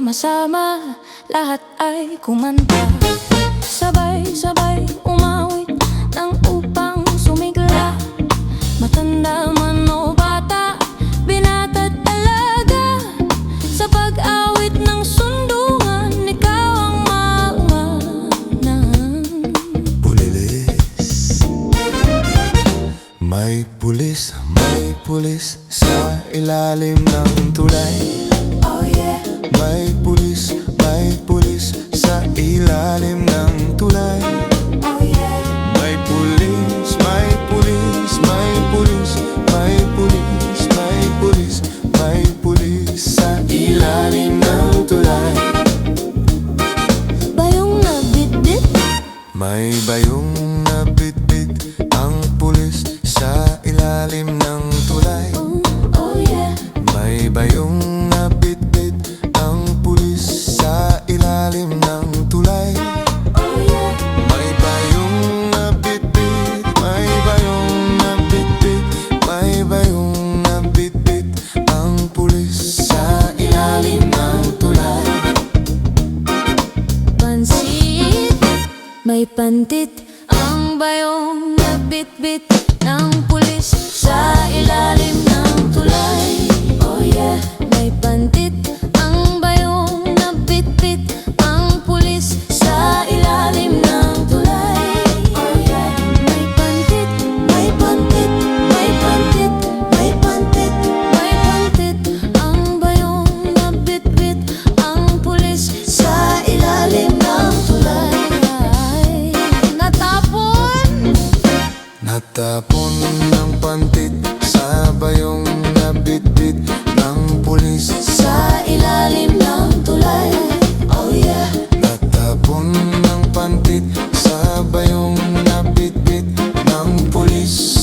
sama-sama, lahat ay kumanta. Sabay-sabay umawit ng upang sumigla. Matanda man o bata, binata't alaga. Sa pag-awit ng sundungan, ikaw ang mauunahan. Pulilis, may pulis sa ilalim ng tulay. Oh yeah. May pulis sa ilalim ng tulay. Oh yeah. May pulis sa ilalim ng tulay. Bayong na bitbit, May bayong na bitbit ang pulis sa ilalim ng tulay. oh yeah. May bayong na bitbit ang pulis sa ilalim ng tulay. Oh yeah. May bayong na bitbit, may bayong na bitbit, may bayong na bitbit ang pulis sa ilalim ng tulay. Pansit, may pantit ang bayong na bitbit ng pulis sa ilalim ng tulay. Oh yeah. May pantit ang bayong na bitbit ang pulis sa ilalim ng tulay. Oh yeah. May pantit, may pantit, may pantit, may pantit, may pantit ang bayong na bitbit ang pulis sa ilalim ng tulay. Natapon ng pantit sa bayong na bitbit ng pulis Sa ilalim ng tulay. Oh yeah. Natapon ng pantit sa bayong na bitbit ng pulis